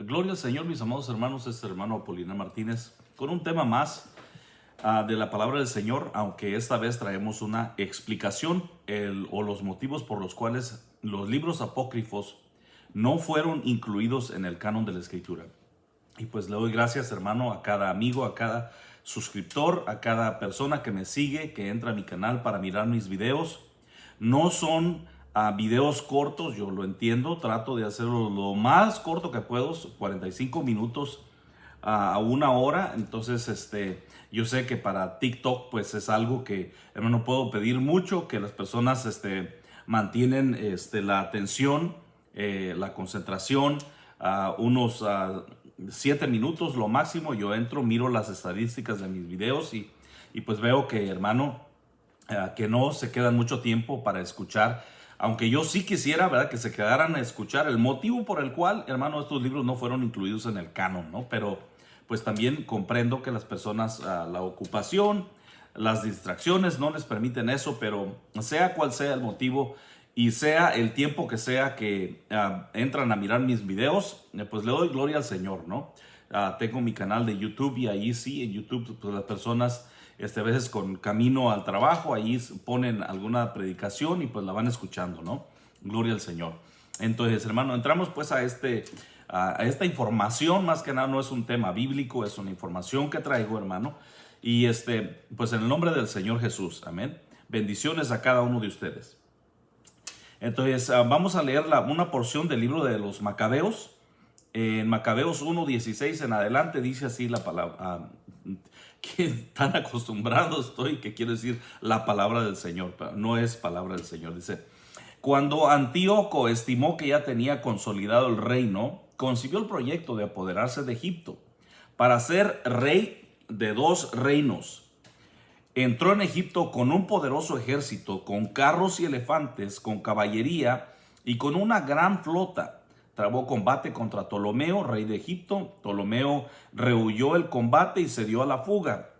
Gloria al Señor, mis amados hermanos, es hermano Apolinar Martínez, con un tema más de la palabra del Señor, aunque esta vez traemos una explicación o los motivos por los cuales los libros apócrifos no fueron incluidos en el canon de la Escritura. Y pues le doy gracias, hermano, a cada amigo, a cada suscriptor, a cada persona que me sigue, que entra a mi canal para mirar mis videos. No son videos cortos, yo lo entiendo, trato de hacerlo lo más corto que puedo, 45 minutos a una hora. Entonces, yo sé que para TikTok pues es algo que, hermano, puedo pedir mucho, que las personas mantienen la atención, la concentración, unos 7 minutos lo máximo. Yo entro, miro las estadísticas de mis videos y pues veo que, hermano, que no se quedan mucho tiempo para escuchar, aunque yo sí quisiera, ¿verdad?, que se quedaran a escuchar el motivo por el cual, hermano, estos libros no fueron incluidos en el canon, ¿no? Pero pues también comprendo que las personas, la ocupación, las distracciones no les permiten eso, pero sea cual sea el motivo y sea el tiempo que sea que entran a mirar mis videos, pues le doy gloria al Señor, ¿no? Tengo mi canal de YouTube y ahí sí, en YouTube, pues las personas a veces con camino al trabajo, ahí ponen alguna predicación y pues la van escuchando, ¿no? Gloria al Señor. Entonces, hermano, entramos pues a esta información. Más que nada no es un tema bíblico, es una información que traigo, hermano. Y pues en el nombre del Señor Jesús, amén. Bendiciones a cada uno de ustedes. Entonces, vamos a leer una porción del libro de los Macabeos. En Macabeos 1:16 en adelante dice así la palabra. Que tan acostumbrado estoy que quiero decir la palabra del Señor, pero no es palabra del Señor. Dice: cuando Antíoco estimó que ya tenía consolidado el reino, concibió el proyecto de apoderarse de Egipto para ser rey de 2 reinos. Entró en Egipto con un poderoso ejército, con carros y elefantes, con caballería y con una gran flota. Trabó combate contra Ptolomeo, rey de Egipto. Ptolomeo rehuyó el combate y se dio a la fuga.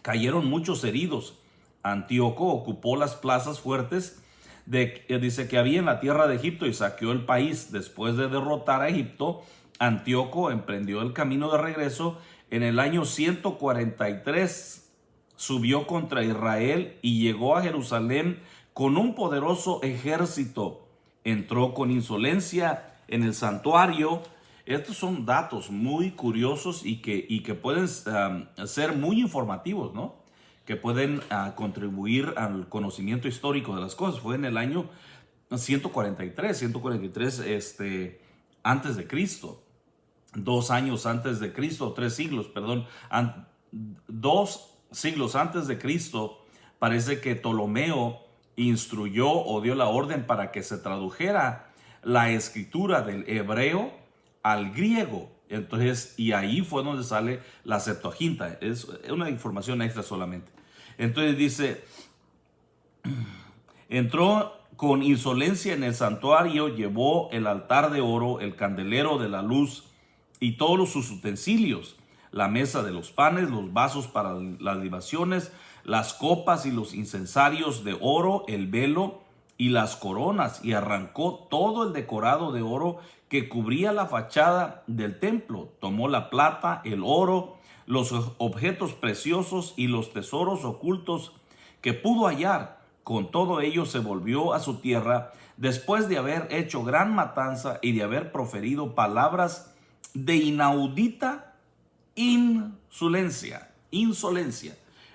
Cayeron muchos heridos. Antíoco ocupó las plazas fuertes dice que había en la tierra de Egipto y saqueó el país. Después de derrotar a Egipto, Antíoco emprendió el camino de regreso. En el año 143 subió contra Israel y llegó a Jerusalén con un poderoso ejército. Entró con insolencia en el santuario. Estos son datos muy curiosos y que pueden ser muy informativos, ¿no? Que pueden contribuir al conocimiento histórico de las cosas. Fue en el año 143 antes de Cristo. 2 años antes de Cristo, 3 siglos, perdón, 2 siglos antes de Cristo, parece que Ptolomeo instruyó o dio la orden para que se tradujera la escritura del hebreo al griego. Entonces, y ahí fue donde sale la Septuaginta. Es una información extra solamente. Entonces dice: entró con insolencia en el santuario, llevó el altar de oro, el candelero de la luz y todos sus utensilios, la mesa de los panes, los vasos para las libaciones, las copas y los incensarios de oro, el velo y las coronas, y arrancó todo el decorado de oro que cubría la fachada del templo. Tomó la plata, el oro, los objetos preciosos y los tesoros ocultos que pudo hallar. Con todo ello se volvió a su tierra después de haber hecho gran matanza y de haber proferido palabras de inaudita insolencia.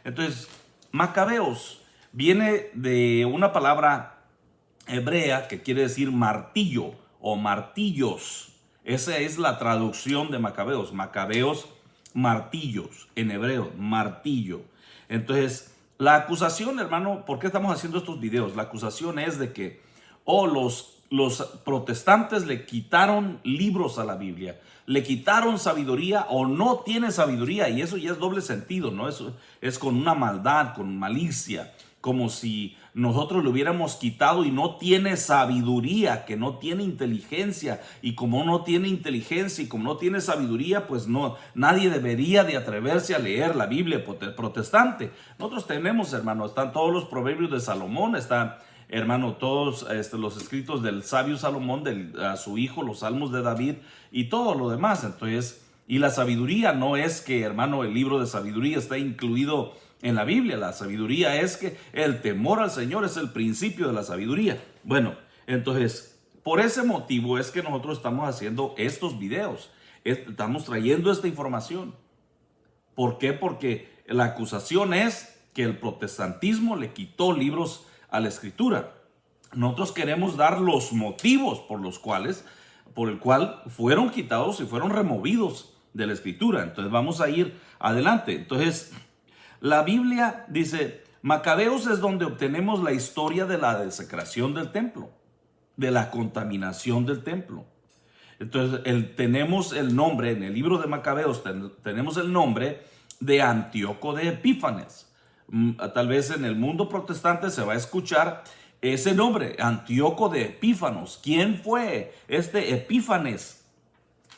Entonces, Macabeos viene de una palabra hebrea que quiere decir martillo o martillos. Esa es la traducción de Macabeos. Macabeos, martillos, en hebreo, martillo. Entonces, la acusación, hermano, ¿por qué estamos haciendo estos videos? La acusación es de que los protestantes le quitaron libros a la Biblia, le quitaron sabiduría o no tiene sabiduría, y eso ya es doble sentido, ¿no? Eso es con una maldad, con malicia, como si nosotros le hubiéramos quitado y no tiene sabiduría, que no tiene inteligencia, y como no tiene inteligencia y como no tiene sabiduría, pues no, nadie debería de atreverse a leer la Biblia protestante. Nosotros tenemos, hermano, están todos los proverbios de Salomón, está hermano, todos los escritos del sabio Salomón, a su hijo, los salmos de David y todo lo demás. Entonces, y la sabiduría no es que, hermano, el libro de sabiduría está incluido en la Biblia. La sabiduría es que el temor al Señor es el principio de la sabiduría. Bueno, entonces, por ese motivo es que nosotros estamos haciendo estos videos. Estamos trayendo esta información. ¿Por qué? Porque la acusación es que el protestantismo le quitó libros a la escritura. Nosotros queremos dar los motivos por el cual fueron quitados y fueron removidos de la escritura. Entonces vamos a ir adelante. Entonces, la Biblia dice, Macabeos es donde obtenemos la historia de la desecración del templo, de la contaminación del templo. Entonces, tenemos el nombre, en el libro de Macabeos, tenemos el nombre de Antíoco de Epífanes. Tal vez en el mundo protestante se va a escuchar ese nombre, Antíoco de Epífanos. ¿Quién fue este Epífanes?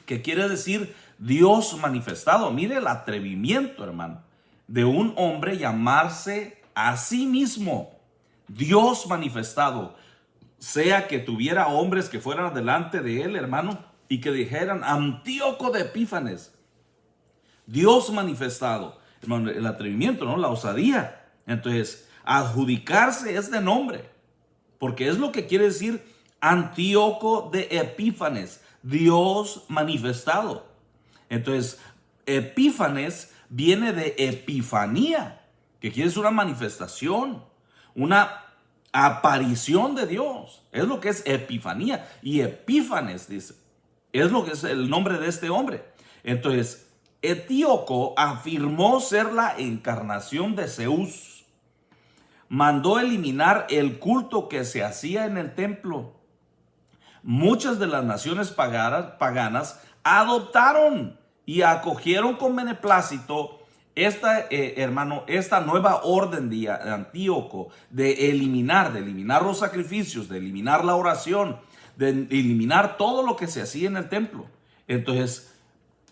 Que quiere decir Dios manifestado. Mire el atrevimiento, hermano, de un hombre llamarse a sí mismo Dios manifestado. Sea que tuviera hombres que fueran delante de él, hermano, y que dijeran Antíoco de Epífanes, Dios manifestado. Hermano, el atrevimiento, ¿no? La osadía. Entonces, adjudicarse este nombre, porque es lo que quiere decir Antíoco de Epífanes, Dios manifestado. Entonces, Epífanes viene de epifanía, que quiere decir una manifestación, una aparición de Dios. Es lo que es epifanía. Y Epífanes, dice, es lo que es el nombre de este hombre. Entonces, Antíoco afirmó ser la encarnación de Zeus. Mandó eliminar el culto que se hacía en el templo. Muchas de las naciones paganas adoptaron y acogieron con beneplácito esta nueva orden de Antíoco de eliminar los sacrificios, de eliminar la oración, de eliminar todo lo que se hacía en el templo. Entonces,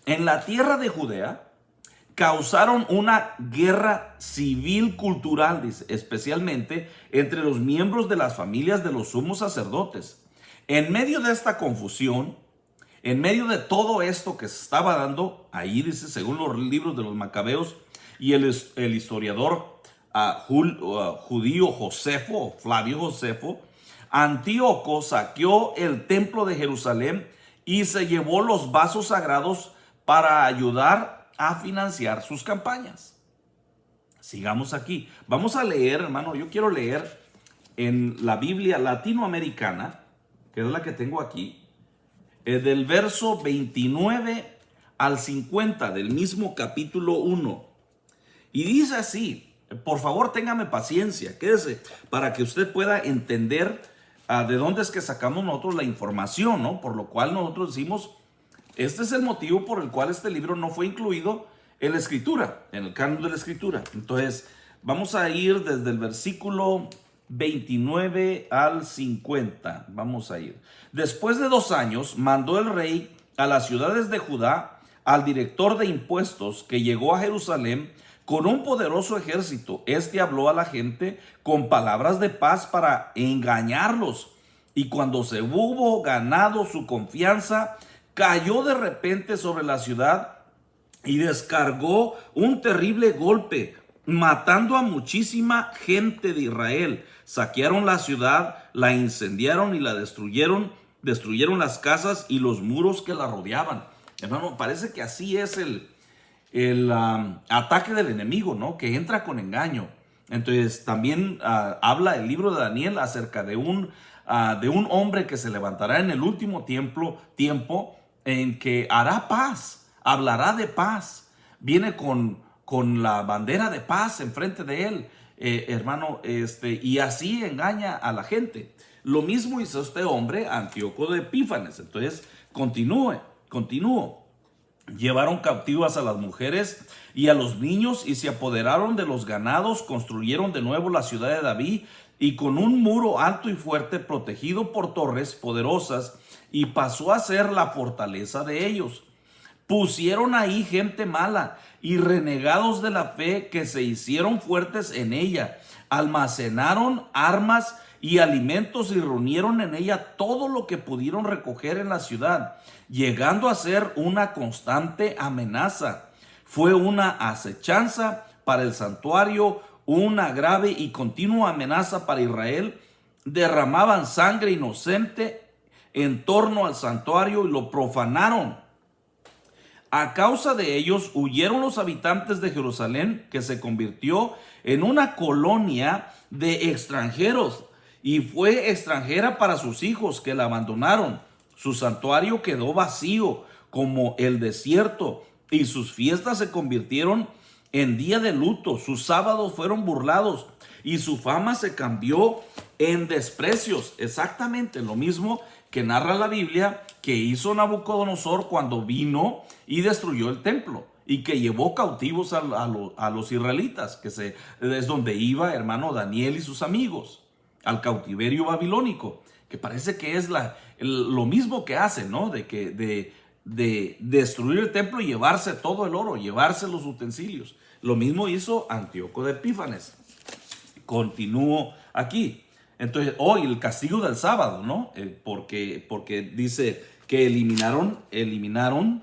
en la tierra de Judea causaron una guerra civil cultural, dice, especialmente entre los miembros de las familias de los sumos sacerdotes. En medio de esta confusión, en medio de todo esto que se estaba dando, ahí dice, según los libros de los Macabeos y el historiador judío Josefo, Flavio Josefo, Antíoco saqueó el templo de Jerusalén y se llevó los vasos sagrados para ayudar a financiar sus campañas. Sigamos aquí. Vamos a leer, hermano, yo quiero leer en la Biblia latinoamericana, que es la que tengo aquí, del verso 29 al 50 del mismo capítulo 1. Y dice así, por favor téngame paciencia, quédese, para que usted pueda entender de dónde es que sacamos nosotros la información, ¿no? Por lo cual nosotros decimos, este es el motivo por el cual este libro no fue incluido en la escritura, en el canon de la escritura. Entonces, vamos a ir desde el versículo 29 al 50. Vamos a ir. Después de 2 años, mandó el rey a las ciudades de Judá al director de impuestos que llegó a Jerusalén con un poderoso ejército. Este habló a la gente con palabras de paz para engañarlos. Y cuando se hubo ganado su confianza, cayó de repente sobre la ciudad y descargó un terrible golpe, matando a muchísima gente de Israel. Saquearon la ciudad, la incendiaron y la destruyeron las casas y los muros que la rodeaban. Hermano, parece que así es el ataque del enemigo, ¿no? Que entra con engaño. Entonces también habla el libro de Daniel acerca de un hombre que se levantará en el último tiempo en que hará paz, hablará de paz, viene con la bandera de paz enfrente de él, hermano, y así engaña a la gente. Lo mismo hizo este hombre, Antíoco de Epífanes. Entonces, continúo. Llevaron cautivas a las mujeres y a los niños y se apoderaron de los ganados, construyeron de nuevo la ciudad de David y con un muro alto y fuerte protegido por torres poderosas, y pasó a ser la fortaleza de ellos. Pusieron ahí gente mala y renegados de la fe que se hicieron fuertes en ella. Almacenaron armas y alimentos y reunieron en ella todo lo que pudieron recoger en la ciudad, llegando a ser una constante amenaza. Fue una acechanza para el santuario, una grave y continua amenaza para Israel. Derramaban sangre inocente en torno al santuario y lo profanaron. A causa de ellos huyeron los habitantes de Jerusalén, que se convirtió en una colonia de extranjeros y fue extranjera para sus hijos, que la abandonaron. Su santuario quedó vacío como el desierto y sus fiestas se convirtieron en día de luto. Sus sábados fueron burlados y su fama se cambió en desprecios. Exactamente lo mismo que narra la Biblia que hizo Nabucodonosor cuando vino y destruyó el templo y que llevó cautivos a los israelitas, es donde iba, hermano, Daniel y sus amigos, al cautiverio babilónico, que parece que es lo mismo que hace, ¿no? De destruir el templo y llevarse todo el oro, llevarse los utensilios. Lo mismo hizo Antíoco de Epífanes. Continúo aquí. Entonces, hoy el castigo del sábado, ¿no? Porque dice que eliminaron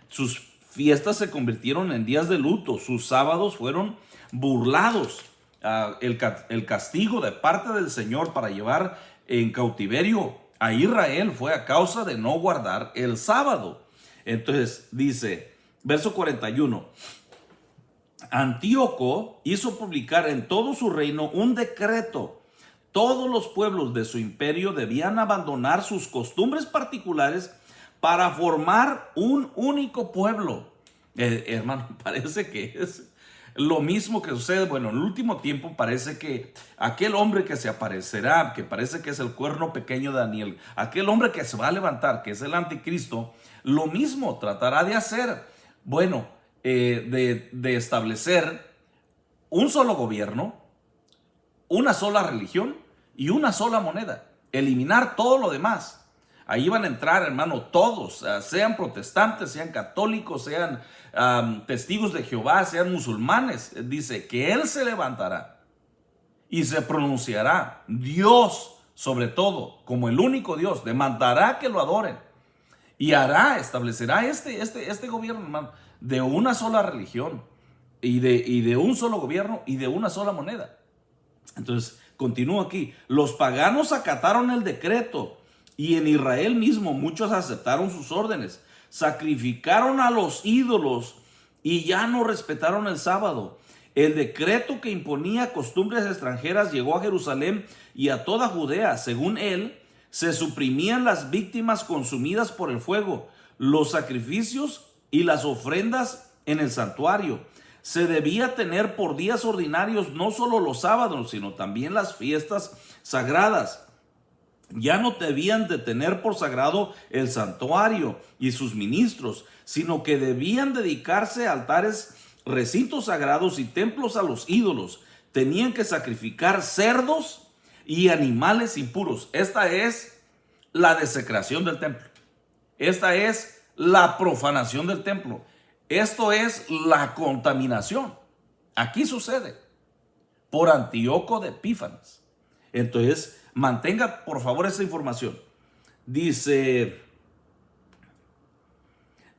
sus fiestas, se convirtieron en días de luto, sus sábados fueron burlados. El castigo de parte del Señor para llevar en cautiverio a Israel fue a causa de no guardar el sábado. Entonces dice, verso 41, Antíoco hizo publicar en todo su reino un decreto. Todos los pueblos de su imperio debían abandonar sus costumbres particulares para formar un único pueblo. Hermano, parece que es lo mismo que sucede. Bueno, en el último tiempo parece que aquel hombre que se aparecerá, que parece que es el cuerno pequeño de Daniel, aquel hombre que se va a levantar, que es el anticristo, lo mismo tratará de hacer. Bueno, de establecer un solo gobierno, una sola religión y una sola moneda. Eliminar todo lo demás. Ahí van a entrar, hermano, todos, sean protestantes, sean católicos, sean testigos de Jehová, sean musulmanes. Dice que Él se levantará y se pronunciará Dios sobre todo, como el único Dios. Demandará que lo adoren y establecerá este gobierno, hermano, de una sola religión y de un solo gobierno y de una sola moneda. Entonces, continúo aquí. Los paganos acataron el decreto y en Israel mismo muchos aceptaron sus órdenes. Sacrificaron a los ídolos y ya no respetaron el sábado. El decreto que imponía costumbres extranjeras llegó a Jerusalén y a toda Judea. Según él, se suprimían las víctimas consumidas por el fuego, los sacrificios y las ofrendas en el santuario. Se debía tener por días ordinarios no solo los sábados, sino también las fiestas sagradas. Ya no debían de tener por sagrado el santuario y sus ministros, sino que debían dedicarse a altares, recintos sagrados y templos a los ídolos. Tenían que sacrificar cerdos y animales impuros. Esta es la desecración del templo. Esta es la profanación del templo. Esto es la contaminación. Aquí sucede por Antíoco de Epífanes. Entonces, mantenga por favor esa información. Dice,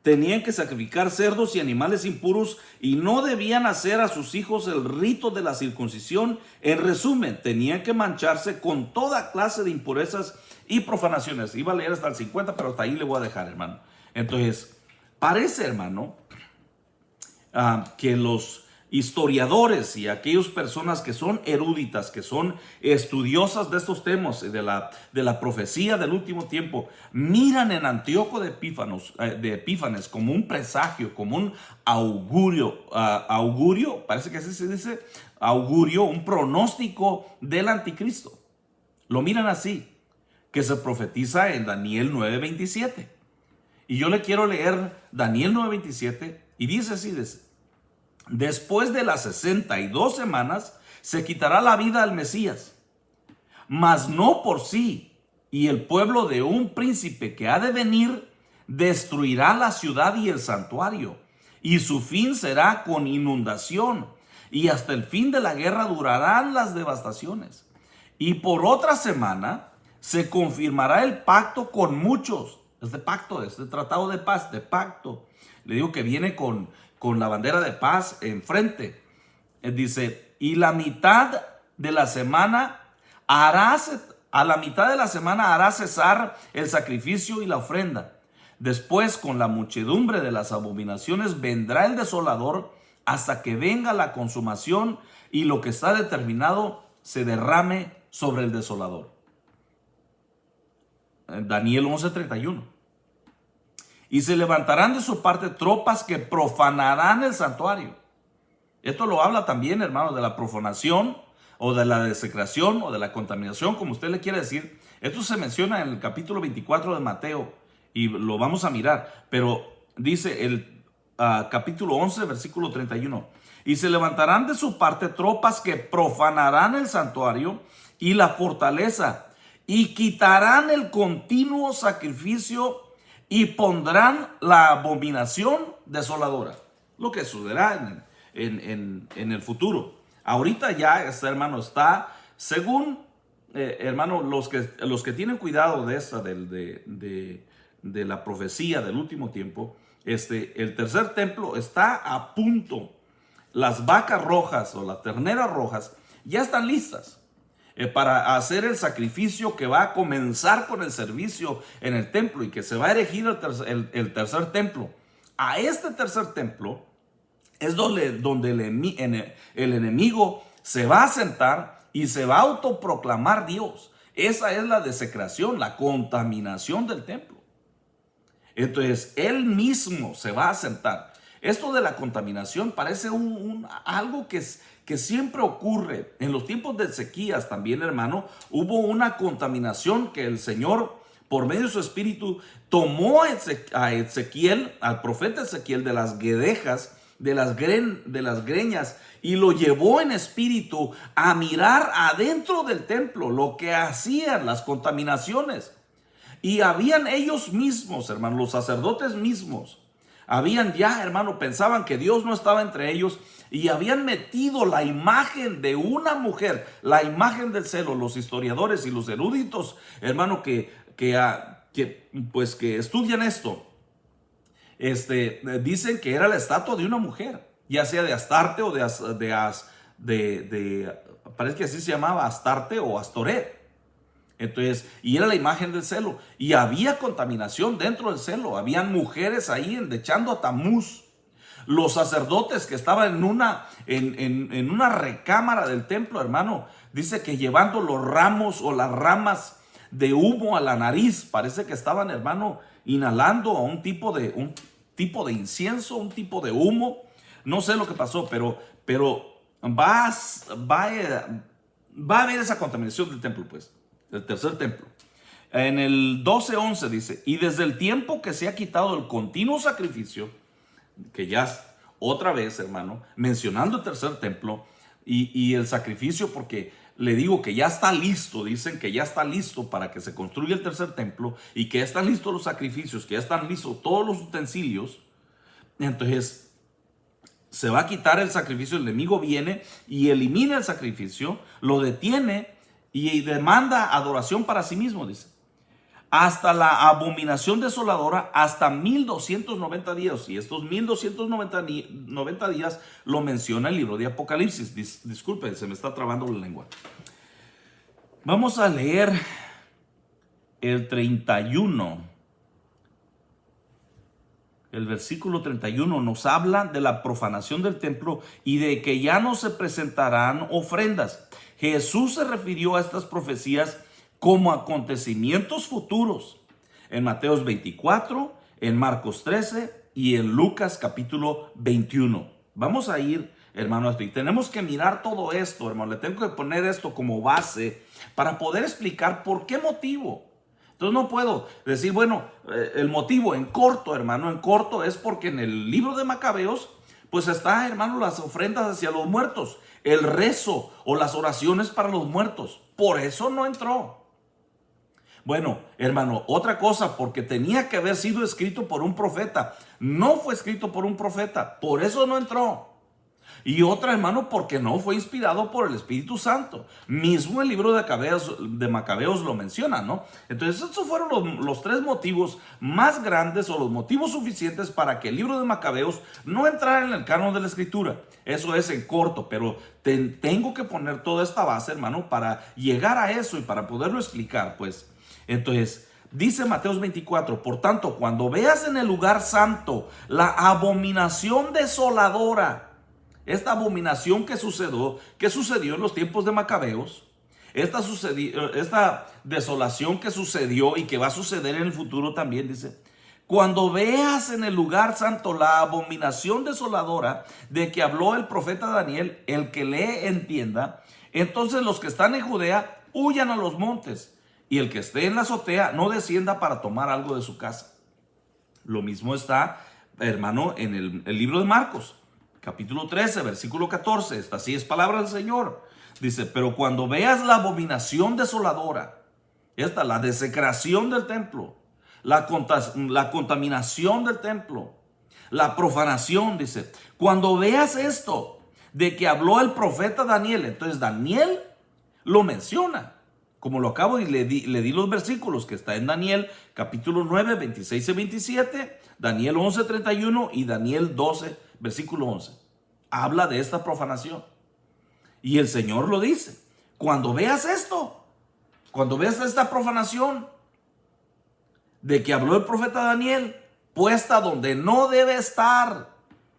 tenían que sacrificar cerdos y animales impuros y no debían hacer a sus hijos el rito de la circuncisión. En resumen, tenían que mancharse con toda clase de impurezas y profanaciones. Iba a leer hasta el 50, pero hasta ahí le voy a dejar, hermano. Entonces, parece, hermano, que los historiadores y aquellas personas que son eruditas, que son estudiosas de estos temas, de la profecía del último tiempo, miran en Antíoco de Epífanes como un presagio, como un augurio, parece que así se dice, augurio, un pronóstico del anticristo. Lo miran así, que se profetiza en Daniel 9:27. Y yo le quiero leer Daniel 9:27 y dice así, después de las 62 semanas se quitará la vida al Mesías, mas no por sí, y el pueblo de un príncipe que ha de venir destruirá la ciudad y el santuario, y su fin será con inundación, y hasta el fin de la guerra durarán las devastaciones. y por otra semana se confirmará el pacto con muchos. Este pacto, este tratado de paz, de pacto. Le digo que viene con la bandera de paz enfrente. Dice, y la mitad de la semana a la mitad de la semana hará cesar el sacrificio y la ofrenda. Después, con la muchedumbre de las abominaciones, vendrá el desolador hasta que venga la consumación y lo que está determinado se derrame sobre el desolador. Daniel 11:31. Y se levantarán de su parte tropas que profanarán el santuario. Esto lo habla también, hermanos, de la profanación o de la desecración o de la contaminación, como usted le quiere decir. Esto se menciona en el capítulo 24 de Mateo y lo vamos a mirar. Pero dice el capítulo 11, versículo 31. Y se levantarán de su parte tropas que profanarán el santuario y la fortaleza y quitarán el continuo sacrificio y pondrán la abominación desoladora. Lo que sucederá en el futuro. Ahorita ya, hermano, está, según, hermano, los que tienen cuidado de esta, de la profecía del último tiempo, el tercer templo está a punto. Las vacas rojas o las terneras rojas ya están listas para hacer el sacrificio que va a comenzar con el servicio en el templo y que se va a erigir el tercer templo. A este tercer templo es donde el enemigo se va a sentar y se va a autoproclamar Dios. Esa es la desecración, la contaminación del templo. Entonces, él mismo se va a sentar. Esto de la contaminación parece algo que siempre ocurre. En los tiempos de Ezequías también, hermano, hubo una contaminación que el Señor, por medio de su espíritu, tomó a Ezequiel, al profeta Ezequiel, de las guedejas, de las greñas, y lo llevó en espíritu a mirar adentro del templo lo que hacían las contaminaciones. Y habían ellos mismos, hermano, los sacerdotes mismos, habían ya, hermano, pensaban que Dios no estaba entre ellos y habían metido la imagen de una mujer, la imagen del celo. Los historiadores y los eruditos, hermano, que estudian esto, dicen que era la estatua de una mujer, ya sea de Astarte o parece que así se llamaba, Astarte o Astoret. Entonces, y era la imagen del celo. Y había contaminación dentro del celo. Habían mujeres ahí endechando a Tamuz. Los sacerdotes que estaban en una recámara del templo, hermano, dice que llevando los ramos o las ramas de humo a la nariz. Parece que estaban, hermano, inhalando a un tipo de incienso, un tipo de humo. No sé lo que pasó, pero va a haber esa contaminación del templo, pues. El tercer templo. En el 12:11 dice, y desde el tiempo que se ha quitado el continuo sacrificio, que ya otra vez, hermano, mencionando el tercer templo y el sacrificio, porque le digo que ya está listo, dicen que ya está listo para que se construya el tercer templo y que ya están listos los sacrificios, que ya están listos todos los utensilios. Entonces se va a quitar el sacrificio, el enemigo viene y elimina el sacrificio, lo detiene y demanda adoración para sí mismo, dice. Hasta la abominación desoladora, hasta 1290 días. Y estos 1290 días lo menciona el libro de Apocalipsis. Disculpen, se me está trabando la lengua. Vamos a leer el 31. El versículo 31 nos habla de la profanación del templo y de que ya no se presentarán ofrendas. Jesús se refirió a estas profecías como acontecimientos futuros en Mateos 24, en Marcos 13 y en Lucas capítulo 21. Vamos a ir, hermano, y tenemos que mirar todo esto, hermano. Le tengo que poner esto como base para poder explicar por qué motivo. Entonces no puedo decir, bueno, el motivo en corto, hermano, en corto es porque en el libro de Macabeos, pues está, hermano, las ofrendas hacia los muertos, el rezo o las oraciones para los muertos. Por eso no entró. Bueno, hermano, otra cosa, porque tenía que haber sido escrito por un profeta. No fue escrito por un profeta, por eso no entró. Y otra, hermano, porque no fue inspirado por el Espíritu Santo. Mismo el libro de Macabeos lo menciona, ¿no? Entonces, estos fueron los tres motivos más grandes o los motivos suficientes para que el libro de Macabeos no entrara en el canon de la Escritura. Eso es en corto, pero tengo que poner toda esta base, hermano, para llegar a eso y para poderlo explicar, pues. Entonces, dice Mateos 24, por tanto, cuando veas en el lugar santo la abominación desoladora, esta abominación que sucedió en los tiempos de Macabeos, esta desolación que sucedió y que va a suceder en el futuro también, dice, cuando veas en el lugar santo la abominación desoladora de que habló el profeta Daniel, el que lee entienda, entonces los que están en Judea huyan a los montes, y el que esté en la azotea no descienda para tomar algo de su casa. Lo mismo está, hermano, en el libro de Marcos, capítulo 13, versículo 14. Así es palabra del Señor. Dice, pero cuando veas la abominación desoladora, la desecración del templo, la contaminación del templo, la profanación, dice, cuando veas esto de que habló el profeta Daniel, entonces Daniel lo menciona. Como lo acabo y le di los versículos que está en Daniel capítulo 9, 26 y 27, Daniel 11, 31 y Daniel 12, versículo 11. Habla de esta profanación. Y el Señor lo dice. Cuando veas esto, cuando veas esta profanación de que habló el profeta Daniel, puesta donde no debe estar,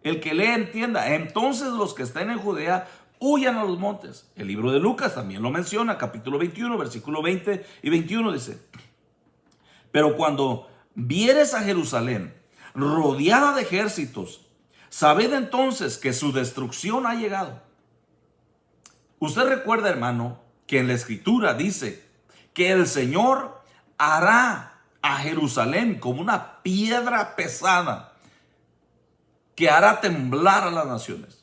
el que lee entienda, entonces los que estén en Judea huyan a los montes. El libro de Lucas también lo menciona, capítulo 21, versículo 20 y 21 dice, pero cuando vieres a Jerusalén rodeada de ejércitos, sabed entonces que su destrucción ha llegado. Usted recuerda, hermano, que en la Escritura dice que el Señor hará a Jerusalén como una piedra pesada que hará temblar a las naciones.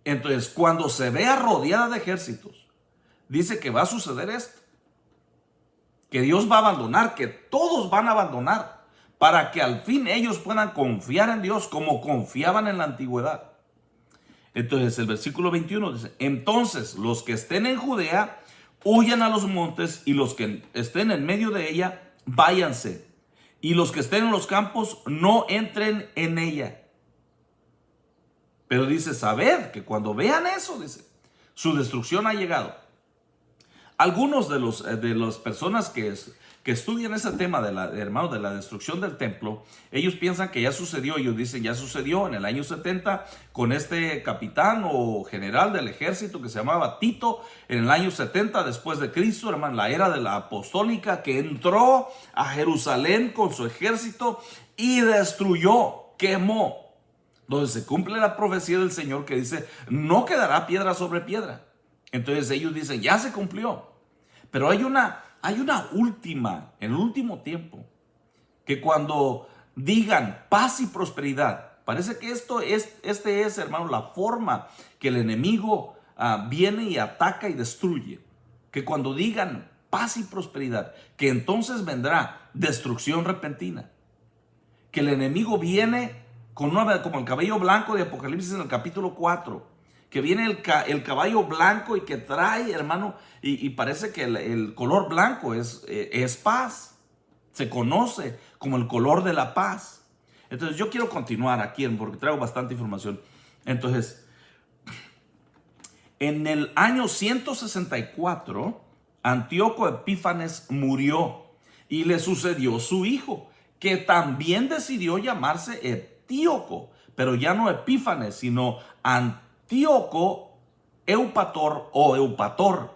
Entonces, cuando se vea rodeada de ejércitos, dice que va a suceder esto. Que Dios va a abandonar, que todos van a abandonar, para que al fin ellos puedan confiar en Dios como confiaban en la antigüedad. Entonces, el versículo 21 dice, entonces los que estén en Judea, huyan a los montes, y los que estén en medio de ella, váyanse. Y los que estén en los campos, no entren en ella. Pero dice, sabed que cuando vean eso, dice, su destrucción ha llegado. Algunos de las personas que estudian ese tema de la destrucción del templo, ellos piensan que ya sucedió. Ellos dicen, ya sucedió en el año 70 con este capitán o general del ejército que se llamaba Tito, en el año 70 después de Cristo, hermano, la era de la apostólica, que entró a Jerusalén con su ejército y destruyó, quemó. Donde se cumple la profecía del Señor que dice, no quedará piedra sobre piedra. Entonces ellos dicen, ya se cumplió. Pero hay una última, en el último tiempo, que cuando digan paz y prosperidad, parece que este es, hermano, la forma que el enemigo viene y ataca y destruye. Que cuando digan paz y prosperidad, que entonces vendrá destrucción repentina. Que el enemigo viene como el caballo blanco de Apocalipsis en el capítulo 4, que viene el caballo blanco y que trae, hermano, y parece que el color blanco es paz. Se conoce como el color de la paz. Entonces yo quiero continuar aquí porque traigo bastante información. Entonces, en el año 164, Antíoco Epífanes murió y le sucedió su hijo, que también decidió llamarse Antíoco, pero ya no Epífanes, sino Antíoco Eupator o Eupator.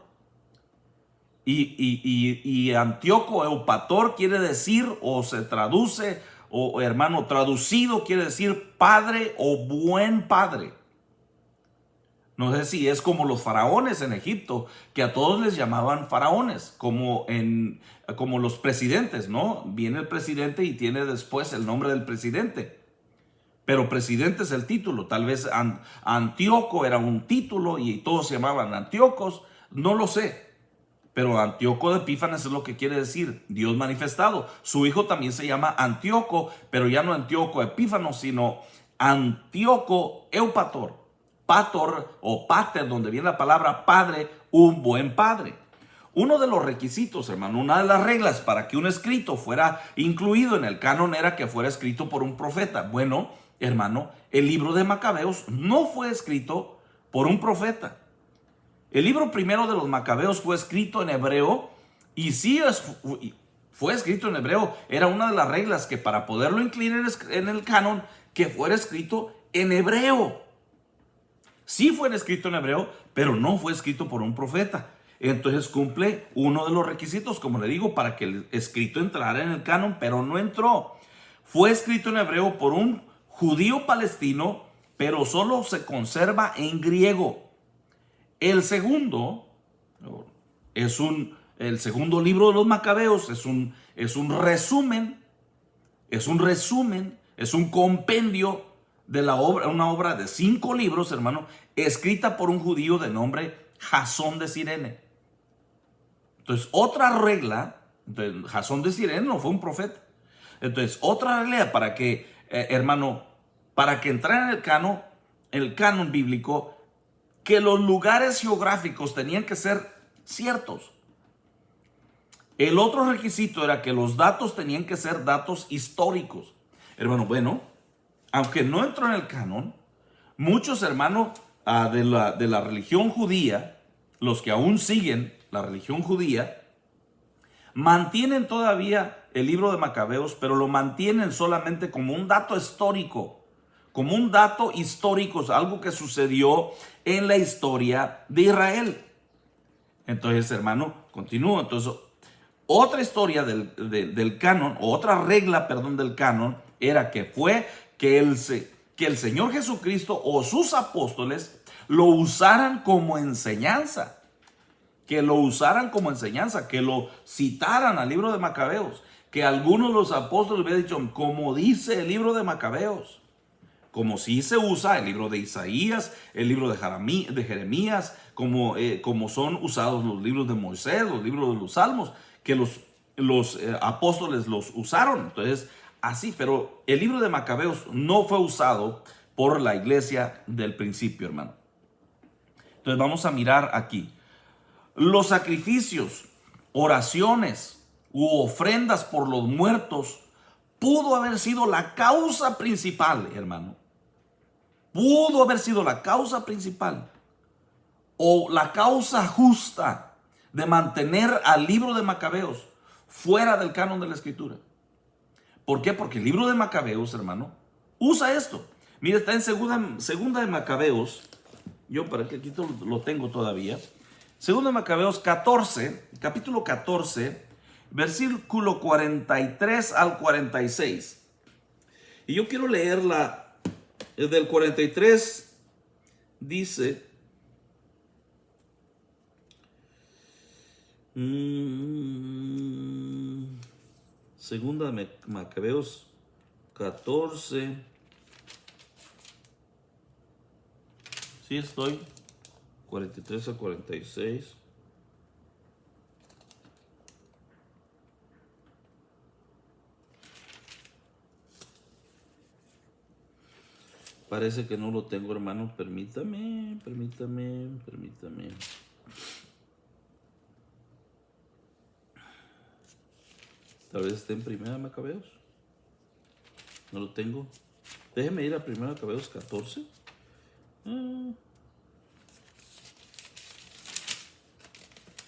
Y Antíoco Eupator quiere decir, o se traduce, o hermano, traducido quiere decir padre o buen padre. No sé si es como los faraones en Egipto, que a todos les llamaban faraones, como los presidentes, ¿no? Viene el presidente y tiene después el nombre del presidente. Pero presidente es el título. Tal vez Antíoco era un título y todos se llamaban Antíocos. No lo sé. Pero Antíoco de Epífanes es lo que quiere decir Dios manifestado. Su hijo también se llama Antíoco, pero ya no Antíoco Epífanes, sino Antíoco Eupator. pator o pater, donde viene la palabra padre, un buen padre. Uno de los requisitos, hermano, una de las reglas para que un escrito fuera incluido en el canon era que fuera escrito por un profeta. Bueno, hermano, el libro de Macabeos no fue escrito por un profeta. El libro primero de los Macabeos fue escrito en hebreo y sí fue escrito en hebreo. Era una de las reglas que para poderlo incluir en el canon, que fuera escrito en hebreo. Sí fue escrito en hebreo, pero no fue escrito por un profeta. Entonces cumple uno de los requisitos, como le digo, para que el escrito entrara en el canon, pero no entró. Fue escrito en hebreo por un judío palestino, pero solo se conserva en griego. El segundo el segundo libro de los Macabeos es un resumen, es un compendio de la obra, una obra de 5 libros, hermano, escrita por un judío de nombre Jasón de Cirene. Entonces, otra regla, Jasón de Cirene no fue un profeta. Entonces, otra regla para que, hermano, para que entrara en el canon bíblico, que los lugares geográficos tenían que ser ciertos. El otro requisito era que los datos tenían que ser datos históricos. Hermano, bueno, aunque no entró en el canon, muchos hermanos de la religión judía, los que aún siguen la religión judía, mantienen todavía el libro de Macabeos, pero lo mantienen solamente como un dato histórico. Como un dato histórico, algo que sucedió en la historia de Israel. Entonces, hermano, continúo. Entonces, otra historia del canon, o otra regla, perdón, del canon, era que fue que el Señor Jesucristo o sus apóstoles lo usaran como enseñanza. Que lo usaran como enseñanza, que lo citaran al libro de Macabeos. Que algunos de los apóstoles hubieran dicho, como dice el libro de Macabeos. Como si se usa el libro de Isaías, el libro de Jeremías, como son usados los libros de Moisés, los libros de los Salmos, que los apóstoles los usaron. Entonces, así, pero el libro de Macabeos no fue usado por la iglesia del principio, hermano. Entonces, vamos a mirar aquí. Los sacrificios, oraciones u ofrendas por los muertos pudo haber sido la causa principal, hermano. Pudo haber sido la causa principal o la causa justa de mantener al libro de Macabeos fuera del canon de la escritura. ¿Por qué? Porque el libro de Macabeos, hermano, usa esto. Mira, está en segunda de Macabeos. Yo para que aquí lo tengo todavía. Segunda de Macabeos 14, capítulo 14, versículo 43 al 46. Y yo quiero leerla del 43. Dice, segunda de Macabeos 14. Sí estoy. 43 a 46. Parece que no lo tengo, hermano. Permítame. Tal vez esté en primera de Macabeos. No lo tengo. Déjeme ir a primera de Macabeos 14.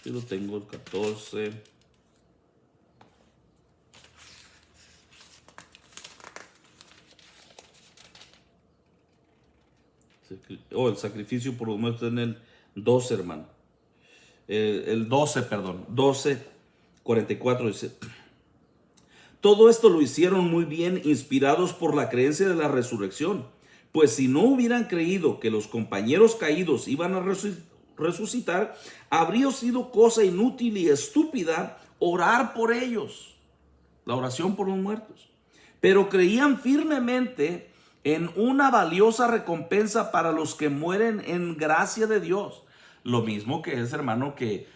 Sí lo tengo, el 14. El sacrificio por los muertos en el 12, hermano. El 12, perdón. 12, 44 dice: todo esto lo hicieron muy bien, inspirados por la creencia de la resurrección. Pues si no hubieran creído que los compañeros caídos iban a resucitar, habría sido cosa inútil y estúpida orar por ellos. La oración por los muertos. Pero creían firmemente en una valiosa recompensa para los que mueren en gracia de Dios. Lo mismo que es, hermano, que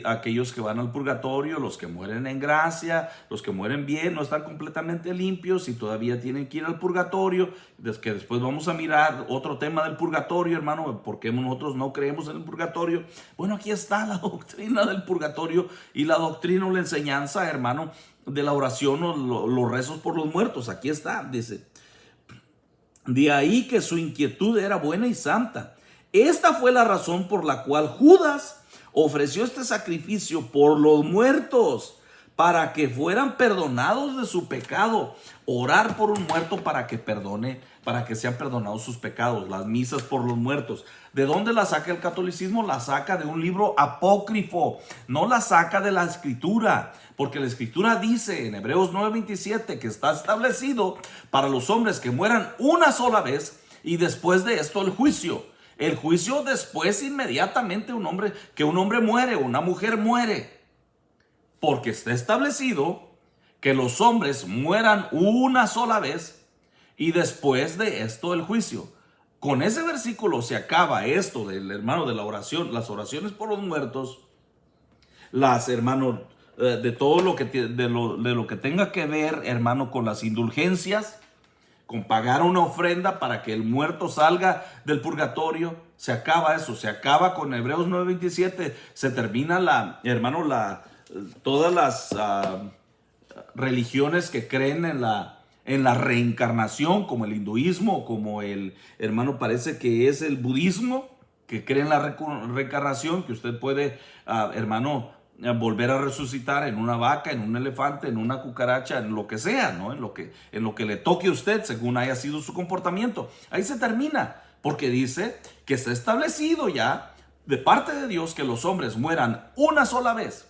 aquellos que van al purgatorio, los que mueren en gracia, los que mueren bien, no están completamente limpios y todavía tienen que ir al purgatorio, que después vamos a mirar otro tema del purgatorio, hermano, porque nosotros no creemos en el purgatorio. Bueno, aquí está la doctrina del purgatorio y la doctrina o la enseñanza, hermano, de la oración o los rezos por los muertos. Aquí está, dice: de ahí que su inquietud era buena y santa. Esta fue la razón por la cual Judas ofreció este sacrificio por los muertos, para que fueran perdonados de su pecado. Orar por un muerto para que perdone, para que sean perdonados sus pecados. Las misas por los muertos. ¿De dónde la saca el catolicismo? La saca de un libro apócrifo, no la saca de la escritura, porque la escritura dice en Hebreos 9:27 que está establecido para los hombres que mueran una sola vez y después de esto el juicio. El juicio después, inmediatamente, un hombre muere, una mujer muere. Porque está establecido que los hombres mueran una sola vez y después de esto el juicio. Con ese versículo se acaba esto del hermano de la oración, las oraciones por los muertos, hermanos, de todo lo que, de lo que tenga que ver, hermano, con las indulgencias, con pagar una ofrenda para que el muerto salga del purgatorio. Se acaba eso, se acaba con Hebreos 9:27, se termina todas las religiones que creen en la reencarnación, como el hinduismo, como el hermano parece que es el budismo, que cree en la reencarnación, que usted puede, hermano, volver a resucitar en una vaca, en un elefante, en una cucaracha, en lo que sea, ¿no? En lo que le toque a usted, según haya sido su comportamiento. Ahí se termina, porque dice que está establecido ya de parte de Dios que los hombres mueran una sola vez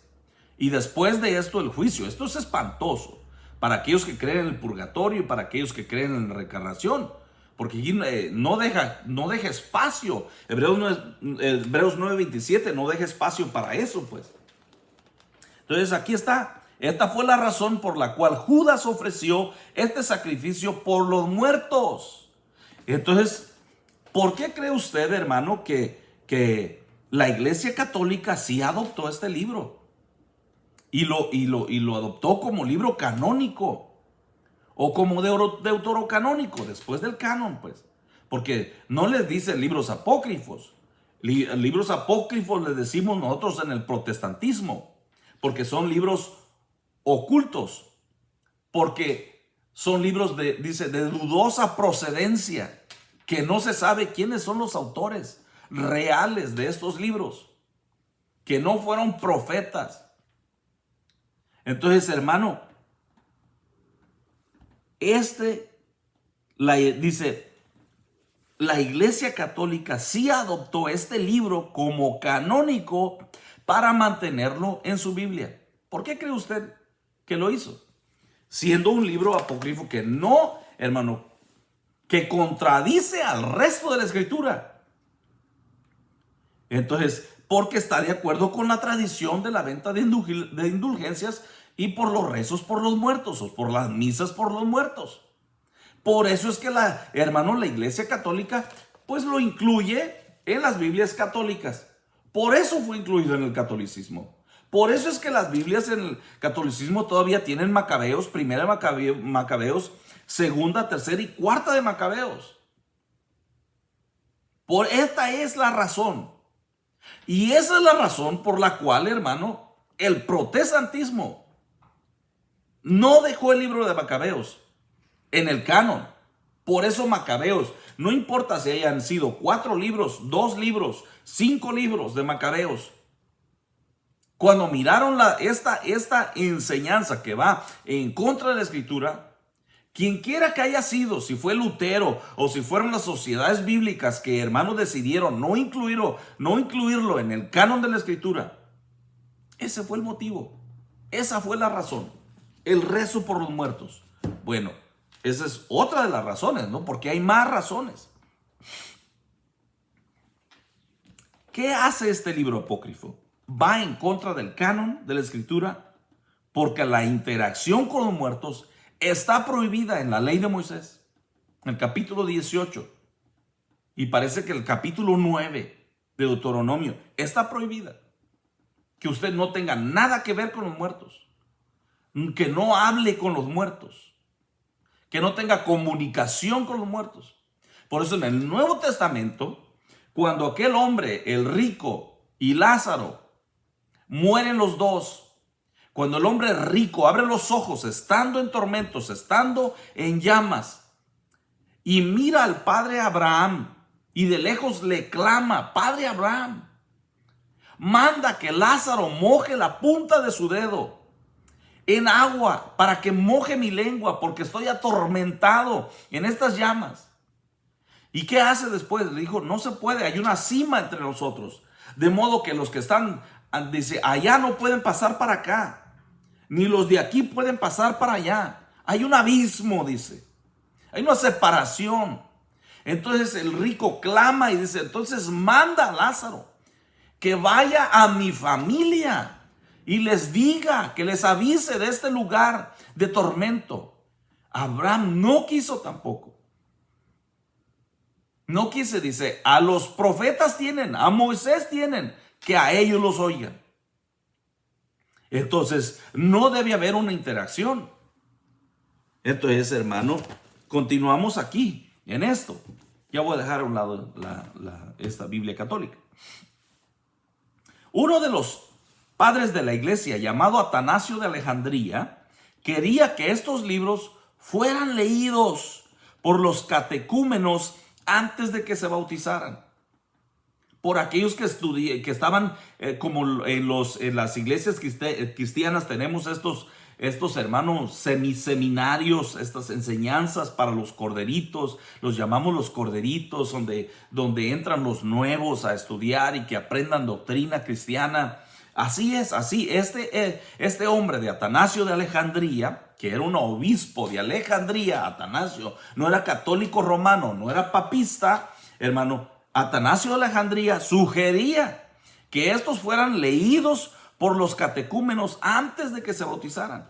y después de esto el juicio. Esto es espantoso para aquellos que creen en el purgatorio y para aquellos que creen en la reencarnación, porque aquí no deja espacio. Hebreos 9:27 no deja espacio para eso, pues. Entonces aquí está. Esta fue la razón por la cual Judas ofreció este sacrificio por los muertos. Entonces, ¿por qué cree usted, hermano, que la Iglesia Católica sí adoptó este libro? Y lo adoptó como libro canónico o como deuterocanónico, después del canon, pues. Porque no les dice libros apócrifos. Libros apócrifos les decimos nosotros en el protestantismo, porque son libros ocultos, porque son libros de dudosa procedencia, que no se sabe quiénes son los autores reales de estos libros, que no fueron profetas. Entonces, hermano, la Iglesia Católica sí adoptó este libro como canónico para mantenerlo en su Biblia. ¿Por qué cree usted que lo hizo? Siendo un libro apócrifo que no, hermano, que contradice al resto de la Escritura. Entonces, porque está de acuerdo con la tradición de la venta de indulgencias y por los rezos por los muertos o por las misas por los muertos. Por eso es que la Iglesia Católica pues lo incluye en las Biblias católicas. Por eso fue incluido en el catolicismo. Por eso es que las Biblias en el catolicismo todavía tienen Macabeos, primera de Macabeos, segunda, tercera y cuarta de Macabeos. Por esta es la razón. Y esa es la razón por la cual, hermano, el protestantismo no dejó el libro de Macabeos en el canon. Por eso Macabeos, no importa si hayan sido 4 libros, 2 libros, 5 libros de Macabeos, cuando miraron esta enseñanza que va en contra de la Escritura, quien quiera que haya sido, si fue Lutero o si fueron las sociedades bíblicas que, hermanos, decidieron no incluirlo en el canon de la Escritura, ese fue el motivo, esa fue la razón, el rezo por los muertos. Bueno, esa es otra de las razones, ¿no? Porque hay más razones. ¿Qué hace este libro apócrifo? Va en contra del canon de la Escritura porque la interacción con los muertos está prohibida en la ley de Moisés, en el capítulo 18. Y parece que el capítulo 9 de Deuteronomio está prohibida. que usted no tenga nada que ver con los muertos, que no hable con los muertos, que no tenga comunicación con los muertos. Por eso en el Nuevo Testamento, cuando aquel hombre, el rico y Lázaro, mueren los dos, cuando el hombre rico abre los ojos, estando en tormentos, estando en llamas, y mira al padre Abraham, y de lejos le clama: Padre Abraham, manda que Lázaro moje la punta de su dedo en agua para que moje mi lengua, porque estoy atormentado en estas llamas. ¿Y qué hace después? Le dijo: no se puede, hay una cima entre nosotros, de modo que los que están, dice, allá no pueden pasar para acá, ni los de aquí pueden pasar para allá. Hay un abismo, dice, hay una separación. Entonces el rico clama y dice: entonces manda a Lázaro que vaya a mi familia y les diga, que les avise de este lugar de tormento. Abraham no quiso tampoco. No quise, dice: a los profetas tienen, a Moisés tienen, que a ellos los oigan. Entonces, no debe haber una interacción. Entonces, hermano, continuamos aquí, en esto. Ya voy a dejar a un lado esta Biblia católica. Uno de los padres de la iglesia, llamado Atanasio de Alejandría, quería que estos libros fueran leídos por los catecúmenos antes de que se bautizaran, por aquellos que estaban como en las iglesias cristianas. Tenemos estos hermanos semiseminarios, estas enseñanzas para los corderitos, los llamamos los corderitos, donde entran los nuevos a estudiar y que aprendan doctrina cristiana. Así es, así. Este hombre de Atanasio de Alejandría, que era un obispo de Alejandría, Atanasio, no era católico romano, no era papista, hermano. Atanasio de Alejandría sugería que estos fueran leídos por los catecúmenos antes de que se bautizaran.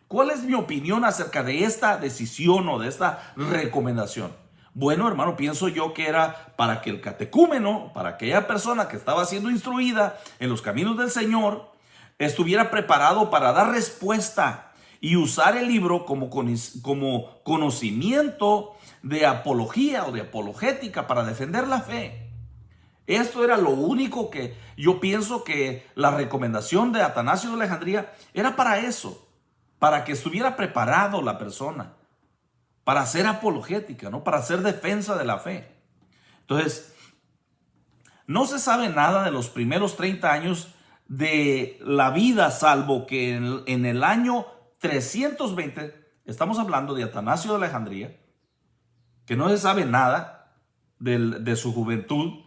¿Cuál es mi opinión acerca de esta decisión o de esta recomendación? Bueno, hermano, pienso yo que era para que el catecúmeno, para aquella persona que estaba siendo instruida en los caminos del Señor, estuviera preparado para dar respuesta y usar el libro como conocimiento de apología o de apologética para defender la fe. Esto era lo único que yo pienso que la recomendación de Atanasio de Alejandría era para eso, para que estuviera preparado la persona, para hacer apologética, ¿no? Para hacer defensa de la fe. Entonces, no se sabe nada de los primeros 30 años de la vida, salvo que en el año 320, estamos hablando de Atanasio de Alejandría, que no se sabe nada de su juventud,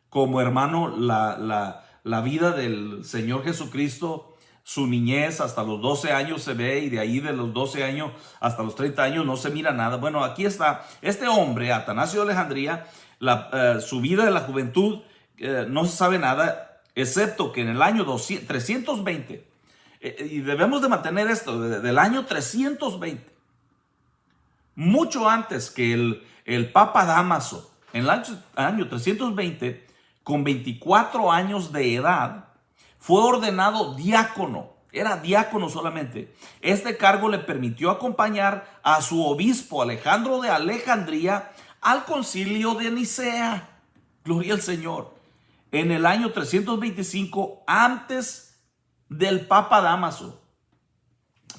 como hermano la vida del Señor Jesucristo, su niñez hasta los 12 años se ve, y de ahí de los 12 años hasta los 30 años no se mira nada. Bueno, aquí está este hombre, Atanasio de Alejandría, su vida de la juventud no se sabe nada, excepto que en el año 320, y debemos de mantener esto, del año 320, mucho antes que el Papa Dámaso, en el año 320, con 24 años de edad, fue ordenado diácono. Era diácono solamente. Este cargo le permitió acompañar a su obispo Alejandro de Alejandría al concilio de Nicea. Gloria al Señor. En el año 325, antes del Papa Dámaso.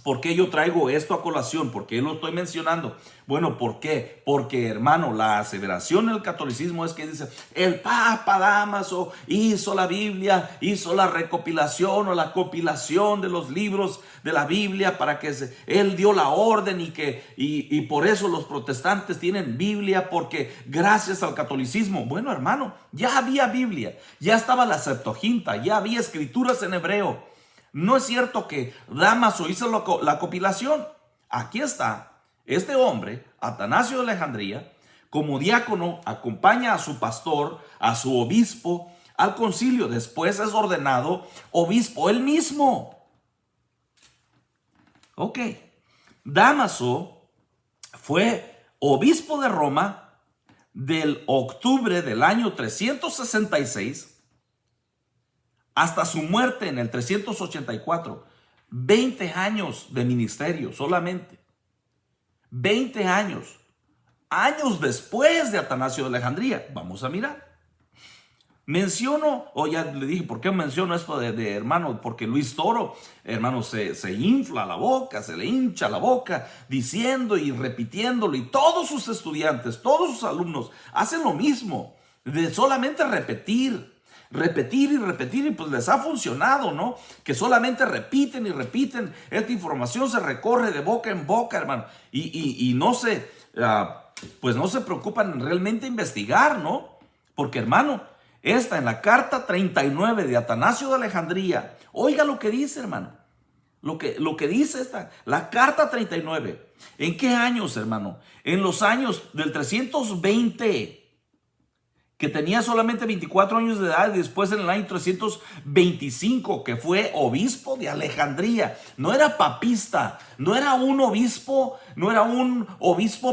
¿Por qué yo traigo esto a colación? ¿Por qué lo estoy mencionando? Bueno, ¿por qué? Porque, hermano, la aseveración del catolicismo es que dice: el Papa Dámaso hizo la Biblia, hizo la recopilación o la compilación de los libros de la Biblia para que él dio la orden y por eso los protestantes tienen Biblia, porque gracias al catolicismo. Bueno, hermano, ya había Biblia, ya estaba la Septuaginta, ya había escrituras en hebreo. No es cierto que Dámaso hizo la compilación. Aquí está este hombre, Atanasio de Alejandría, como diácono, acompaña a su pastor, a su obispo, al concilio. Después es ordenado obispo él mismo. Ok. Dámaso fue obispo de Roma del octubre del año 366 hasta su muerte en el 384. 20 años de ministerio solamente. 20 años. Años después de Atanasio de Alejandría. Vamos a mirar. Menciono, ya le dije, ¿por qué menciono esto de hermano? Porque Luis Toro, hermano, se infla la boca, se le hincha la boca, diciendo y repitiéndolo. Y todos sus estudiantes, todos sus alumnos hacen lo mismo, de solamente repetir y repetir, y pues les ha funcionado, ¿no? Que solamente repiten y repiten. Esta información se recorre de boca en boca, hermano. Y no se, pues no se preocupan en realmente investigar, ¿no? Porque, hermano, en la carta 39 de Atanasio de Alejandría, oiga lo que dice, hermano. Lo que dice la carta 39. ¿En qué años, hermano? En los años del 320, que tenía solamente 24 años de edad, y después en el año 325, que fue obispo de Alejandría. No era papista, no era un obispo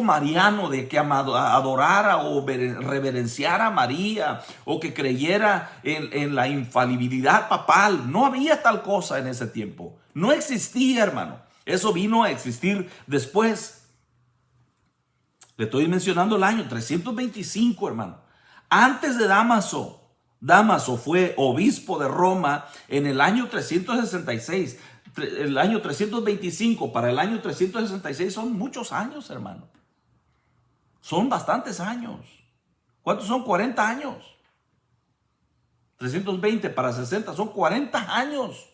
mariano de que adorara o reverenciara a María, o que creyera en la infalibilidad papal. No había tal cosa en ese tiempo. No existía, hermano. Eso vino a existir después. Le estoy mencionando el año 325, hermano. Antes de Dámaso. Dámaso fue obispo de Roma en el año 366. El año 325 para el año 366 son muchos años, hermano. Son bastantes años. ¿Cuántos son? 40 años. 320 para 60 son 40 años.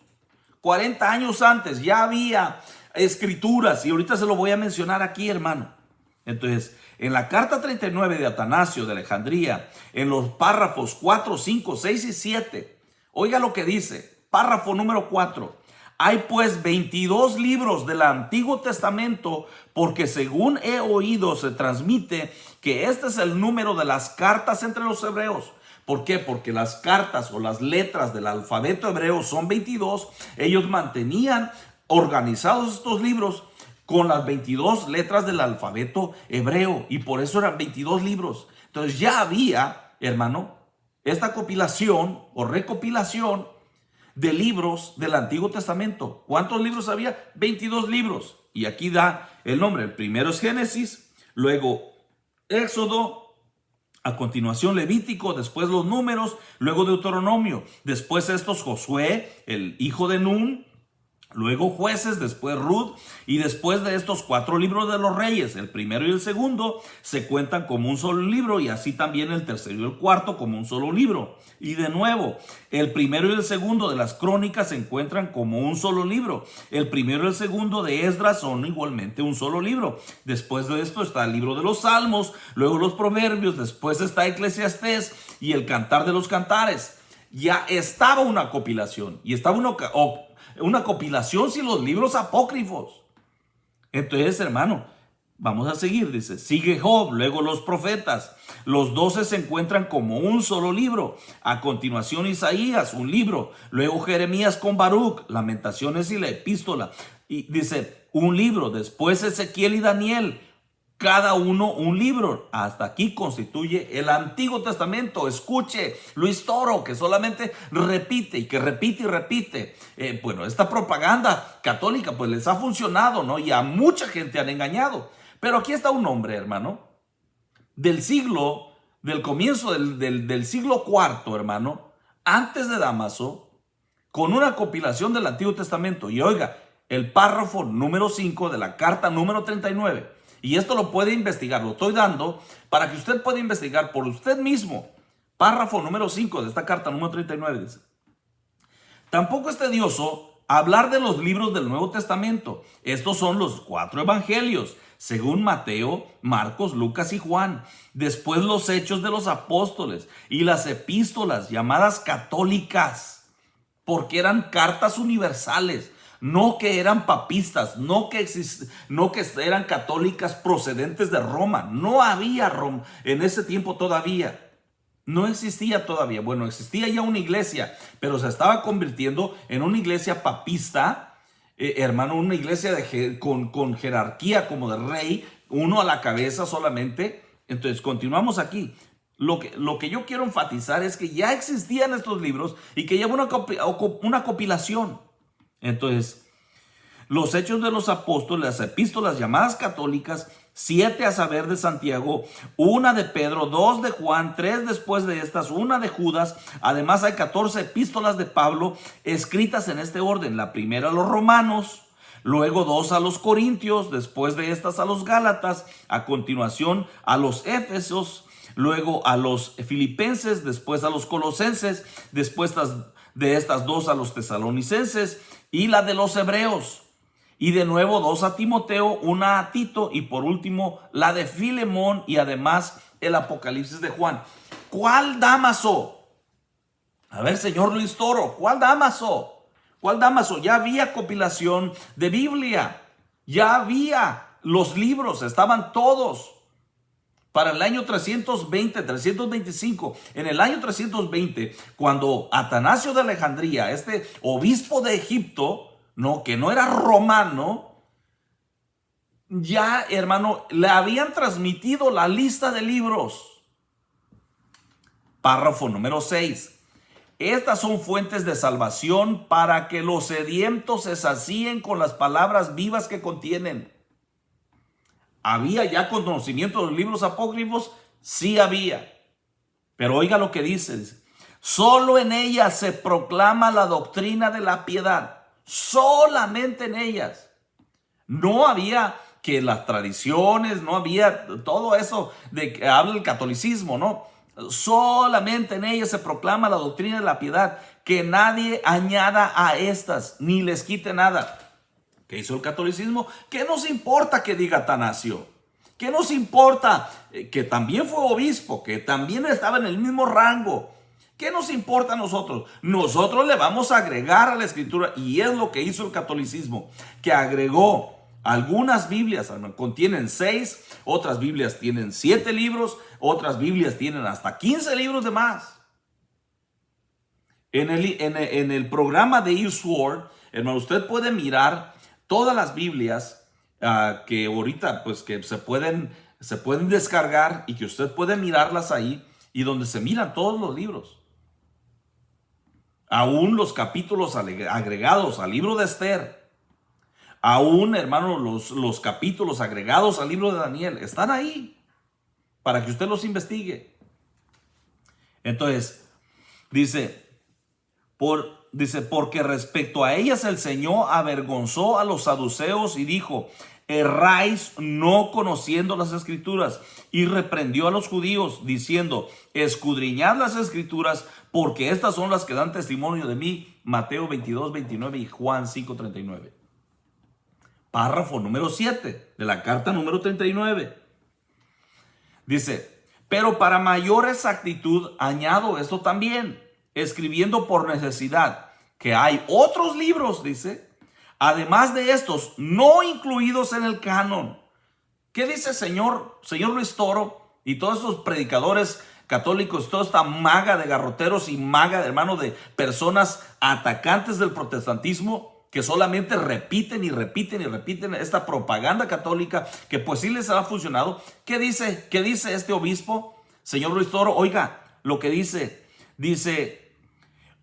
40 años antes ya había escrituras, y ahorita se lo voy a mencionar aquí, hermano. Entonces, en la carta 39 de Atanasio de Alejandría, en los párrafos 4, 5, 6 y 7, oiga lo que dice, párrafo número 4. Hay pues 22 libros del Antiguo Testamento, porque según he oído se transmite que este es el número de las cartas entre los hebreos. ¿Por qué? Porque las cartas o las letras del alfabeto hebreo son 22. Ellos mantenían organizados estos libros con las 22 letras del alfabeto hebreo, y por eso eran 22 libros. Entonces ya había, hermano, esta compilación o recopilación de libros del Antiguo Testamento. ¿Cuántos libros había? 22 libros. Y aquí da el nombre. El primero es Génesis, luego Éxodo, a continuación Levítico, después los Números, luego Deuteronomio, después estos Josué, el hijo de Nun, luego Jueces, después Ruth, y después de estos 4 libros de los reyes, el primero y el segundo se cuentan como un solo libro, y así también el tercero y el cuarto como un solo libro. Y de nuevo, el primero y el segundo de las crónicas se encuentran como un solo libro. El primero y el segundo de Esdras son igualmente un solo libro. Después de esto está el libro de los Salmos, luego los Proverbios, después está Eclesiastés y el Cantar de los Cantares. Ya estaba una compilación, y estaba una compilación sin los libros apócrifos. Entonces, hermano, vamos a seguir. Dice, sigue Job, luego los profetas. Los 12 se encuentran como un solo libro. A continuación Isaías, un libro. Luego Jeremías con Baruch, Lamentaciones y la Epístola. Y dice, un libro. Después Ezequiel y Daniel, cada uno un libro. Hasta aquí constituye el Antiguo Testamento. Escuche, Luis Toro, que solamente repite y que repite y repite. Bueno, esta propaganda católica pues les ha funcionado, ¿no? Y a mucha gente han engañado. Pero aquí está un hombre, hermano, del comienzo del siglo IV, hermano, antes de Dámaso, con una compilación del Antiguo Testamento. Y oiga, el párrafo número 5 de la carta número 39. Y esto lo puede investigar, lo estoy dando para que usted pueda investigar por usted mismo. Párrafo número 5 de esta carta número 39 dice: tampoco es tedioso hablar de los libros del Nuevo Testamento. Estos son los 4 evangelios, según Mateo, Marcos, Lucas y Juan. Después los hechos de los apóstoles y las epístolas llamadas católicas, porque eran cartas universales. No que eran papistas, no que eran católicas procedentes de Roma. No había Roma en ese tiempo todavía. No existía todavía. Bueno, existía ya una iglesia, pero se estaba convirtiendo en una iglesia papista, hermano, una iglesia con jerarquía como de rey, uno a la cabeza solamente. Entonces, continuamos aquí. lo que yo quiero enfatizar es que ya existían estos libros y que ya hubo una compilación. Entonces, los Hechos de los Apóstoles, las epístolas llamadas católicas, 7 a saber de Santiago, 1 de Pedro, 2 de Juan, 3 después de estas, 1 de Judas. Además hay 14 epístolas de Pablo escritas en este orden. La primera a los romanos, luego 2 a los corintios, después de estas a los gálatas, a continuación a los éfesos, luego a los filipenses, después a los colosenses, después de estas 2 a los tesalonicenses y la de los hebreos. Y de nuevo 2 a Timoteo, 1 a Tito y por último la de Filemón y además el Apocalipsis de Juan. ¿Cuál Dámaso? A ver, señor Luis Toro, ¿cuál Dámaso? ¿Cuál Dámaso? Ya había compilación de Biblia, ya había los libros, estaban todos. Para el año 320, 325, en el año 320, cuando Atanasio de Alejandría, este obispo de Egipto, no, que no era romano, ya, hermano, le habían transmitido la lista de libros. Párrafo número 6. Estas son fuentes de salvación para que los sedientos se sacíen con las palabras vivas que contienen. ¿Había ya conocimiento de los libros apócrifos? Sí había. Pero oiga lo que dice. Solo en ellas se proclama la doctrina de la piedad. Solamente en ellas. No había que las tradiciones, no había todo eso de que habla el catolicismo, ¿no? Solamente en ellas se proclama la doctrina de la piedad, que nadie añada a estas, ni les quite nada. ¿Qué hizo el catolicismo? ¿Qué nos importa que diga Atanasio? ¿Qué nos importa que también fue obispo, que también estaba en el mismo rango? ¿Qué nos importa a nosotros? Nosotros le vamos a agregar a la escritura, y es lo que hizo el catolicismo, que agregó algunas Biblias, contienen 6, otras Biblias tienen 7 libros, otras Biblias tienen hasta 15 libros de más. En el programa de eSword, hermano, usted puede mirar todas las Biblias que ahorita pues que se pueden descargar y que usted puede mirarlas ahí, y donde se miran todos los libros. Aún los capítulos agregados al libro de Esther, aún, hermano, los capítulos agregados al libro de Daniel están ahí para que usted los investigue. Entonces, dice, porque respecto a ellas el Señor avergonzó a los saduceos y dijo: erráis no conociendo las escrituras, y reprendió a los judíos diciendo: escudriñad las escrituras, porque estas son las que dan testimonio de mí. Mateo 22, 29 y Juan 5, 39. Párrafo número 7 de la carta número 39. Dice: pero para mayor exactitud añado esto también, escribiendo por necesidad, que hay otros libros, dice, además de estos, no incluidos en el canon. ¿Qué dice señor Luis Toro y todos esos predicadores católicos, toda esta maga de garroteros y maga, hermano, de personas atacantes del protestantismo, que solamente repiten y repiten y repiten esta propaganda católica que pues sí les ha funcionado? ¿Qué dice este obispo, señor Luis Toro? Oiga lo que dice,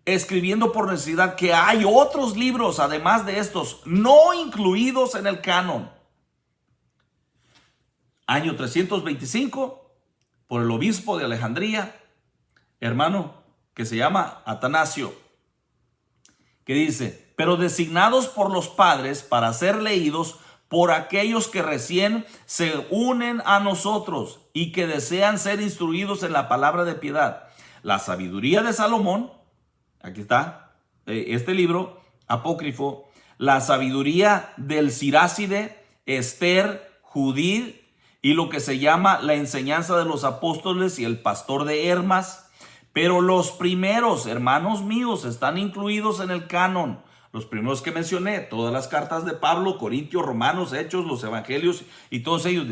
escribiendo por necesidad, que hay otros libros además de estos, no incluidos en el canon. Año 325, por el obispo de Alejandría, hermano, que se llama Atanasio, que dice: pero designados por los padres para ser leídos por aquellos que recién se unen a nosotros y que desean ser instruidos en la palabra de piedad, la sabiduría de Salomón. Aquí está este libro apócrifo, la sabiduría del Siráside, Esther, Judith, y lo que se llama la enseñanza de los apóstoles y el pastor de Hermas. Pero los primeros, hermanos míos, están incluidos en el canon. Los primeros que mencioné, todas las cartas de Pablo, Corintios, Romanos, Hechos, los Evangelios y todos ellos,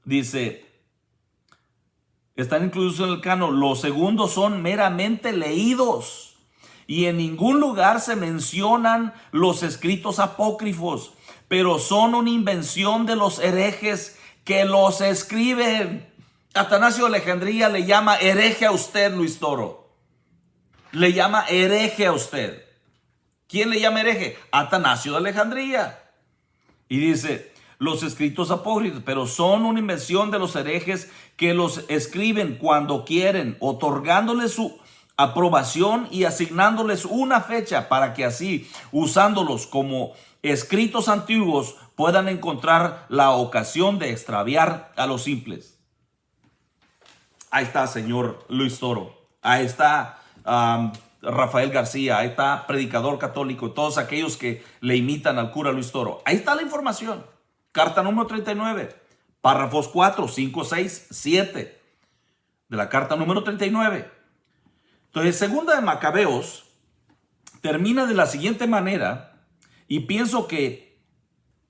dice, están incluidos en el canon. Los segundos son meramente leídos, y en ningún lugar se mencionan los escritos apócrifos, pero son una invención de los herejes que los escriben. Atanasio de Alejandría le llama hereje a usted, Luis Toro. Le llama hereje a usted. ¿Quién le llama hereje? Atanasio de Alejandría. Y dice, los escritos apócrifos, pero son una invención de los herejes que los escriben cuando quieren, otorgándoles su aprobación y asignándoles una fecha para que así, usándolos como escritos antiguos, puedan encontrar la ocasión de extraviar a los simples. Ahí está, señor Luis Toro. Ahí está Rafael García. Ahí está predicador católico. Todos aquellos que le imitan al cura Luis Toro. Ahí está la información. Carta número 39. Párrafos 4, 5, 6, 7. De la carta número 39. Entonces, segunda de Macabeos termina de la siguiente manera. Y pienso que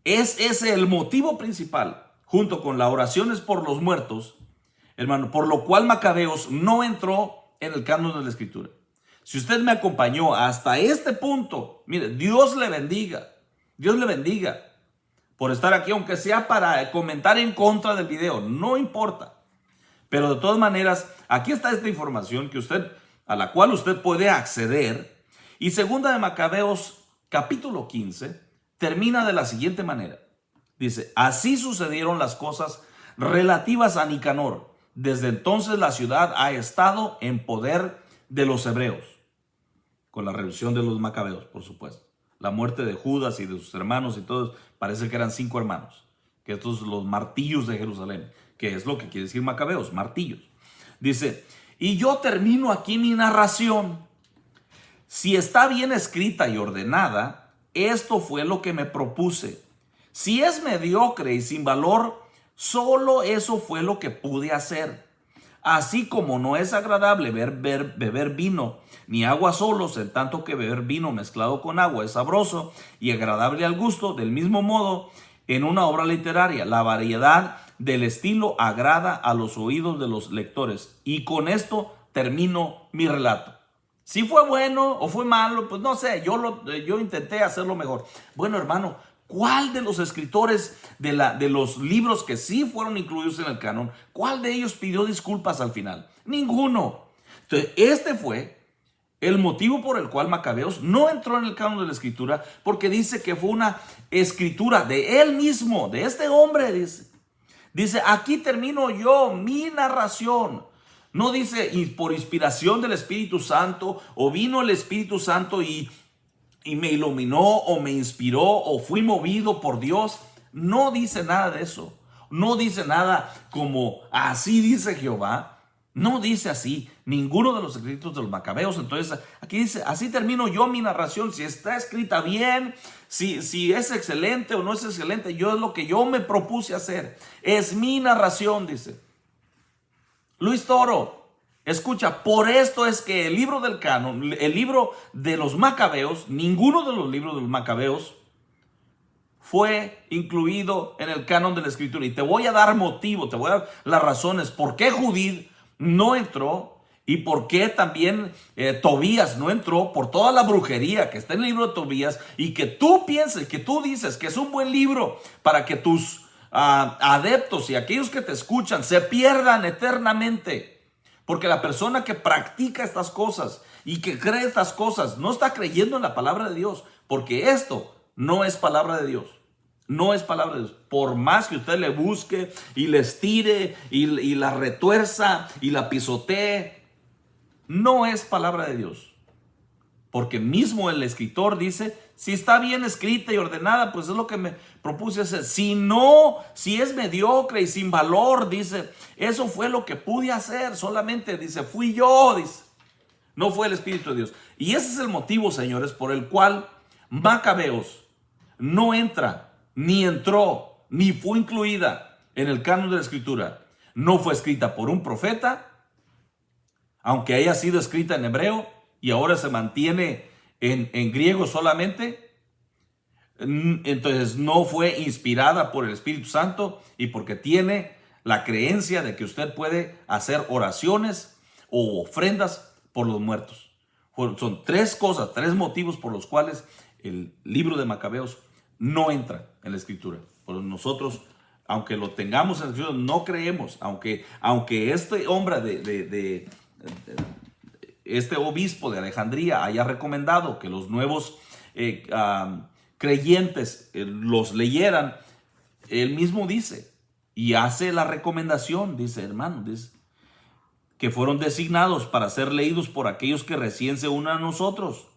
es ese el motivo principal, junto con las oraciones por los muertos, hermano, por lo cual Macabeos no entró en el canon de la Escritura. Si usted me acompañó hasta este punto, mire, Dios le bendiga. Dios le bendiga por estar aquí, aunque sea para comentar en contra del video, no importa. Pero de todas maneras, aquí está esta información a la cual usted puede acceder. Y segunda de Macabeos, capítulo 15, termina de la siguiente manera. Dice, así sucedieron las cosas relativas a Nicanor. Desde entonces la ciudad ha estado en poder de los hebreos, con la revolución de los macabeos, por supuesto. La muerte de Judas y de sus hermanos y todos, parece que eran 5 hermanos, que estos los martillos de Jerusalén, que es lo que quiere decir macabeos, martillos. Dice, y yo termino aquí mi narración. Si está bien escrita y ordenada, esto fue lo que me propuse. Si es mediocre y sin valor, solo eso fue lo que pude hacer. Así como no es agradable beber vino ni agua solos, en tanto que beber vino mezclado con agua es sabroso y agradable al gusto, del mismo modo, en una obra literaria, la variedad del estilo agrada a los oídos de los lectores. Y con esto termino mi relato. Si fue bueno o fue malo, pues no sé, yo intenté hacerlo mejor. Bueno, hermano, ¿cuál de los escritores de los libros que sí fueron incluidos en el canon, cuál de ellos pidió disculpas al final? Ninguno. Entonces, este fue el motivo por el cual Macabeos no entró en el canon de la escritura, porque dice que fue una escritura de él mismo, de este hombre, dice, aquí termino yo mi narración. No dice por inspiración del Espíritu Santo, o vino el Espíritu Santo y me iluminó, o me inspiró, o fui movido por Dios. No dice nada de eso. No dice nada como así dice Jehová. No dice así ninguno de los escritos de los macabeos. Entonces aquí dice, así termino yo mi narración. Si está escrita bien, si es excelente o no es excelente, yo es lo que yo me propuse hacer. Es mi narración, dice. Luis Toro, escucha, por esto es que el libro del canon, el libro de los macabeos, ninguno de los libros de los macabeos fue incluido en el canon de la escritura. Y te voy a dar motivo, te voy a dar las razones por qué Judith no entró y por qué también Tobías no entró, por toda la brujería que está en el libro de Tobías, y que tú pienses, que tú dices que es un buen libro para que tus adeptos y aquellos que te escuchan se pierdan eternamente. Porque la persona que practica estas cosas y que cree estas cosas no está creyendo en la palabra de Dios, porque esto no es palabra de Dios. No es palabra de Dios. Por más que usted le busque y le estire y la retuerza y la pisotee, no es palabra de Dios. Porque mismo el escritor dice, si está bien escrita y ordenada, pues es lo que me propuse hacer. Si no, si es mediocre y sin valor, dice, eso fue lo que pude hacer. Solamente, dice, fui yo, dice. No fue el Espíritu de Dios. Y ese es el motivo, señores, por el cual Macabeos no entra, ni entró, ni fue incluida en el canon de la Escritura. No fue escrita por un profeta, aunque haya sido escrita en hebreo, y ahora se mantiene en griego solamente. Entonces no fue inspirada por el Espíritu Santo, y porque tiene la creencia de que usted puede hacer oraciones o ofrendas por los muertos. Son 3 cosas, 3 motivos por los cuales el libro de Macabeos no entra en la escritura. Pero nosotros aunque lo tengamos en escritura, no creemos, aunque este hombre este obispo de Alejandría haya recomendado que los nuevos creyentes los leyeran, él mismo dice y hace la recomendación, dice, hermano, dice, que fueron designados para ser leídos por aquellos que recién se unen a nosotros,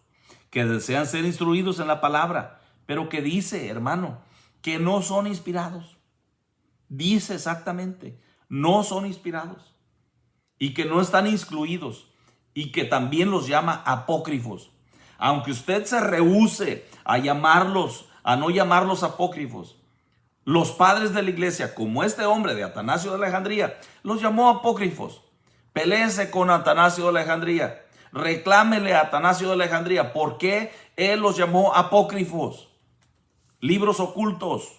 que desean ser instruidos en la palabra, pero que dice, hermano, que no son inspirados. Dice exactamente, no son inspirados y que no están instruidos y que también los llama apócrifos. Aunque usted se rehúse a no llamarlos apócrifos, los padres de la iglesia, como este hombre de Atanasio de Alejandría, los llamó apócrifos. Peléese con Atanasio de Alejandría. Reclámele a Atanasio de Alejandría. ¿Por qué él los llamó apócrifos? Libros ocultos,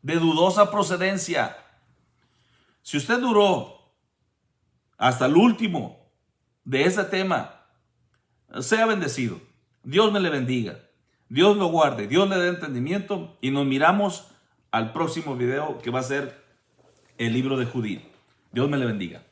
de dudosa procedencia. Si usted duró hasta el último de ese tema, sea bendecido. Dios me le bendiga. Dios lo guarde. Dios le dé entendimiento. Y nos miramos al próximo video, que va a ser el libro de Judith. Dios me le bendiga.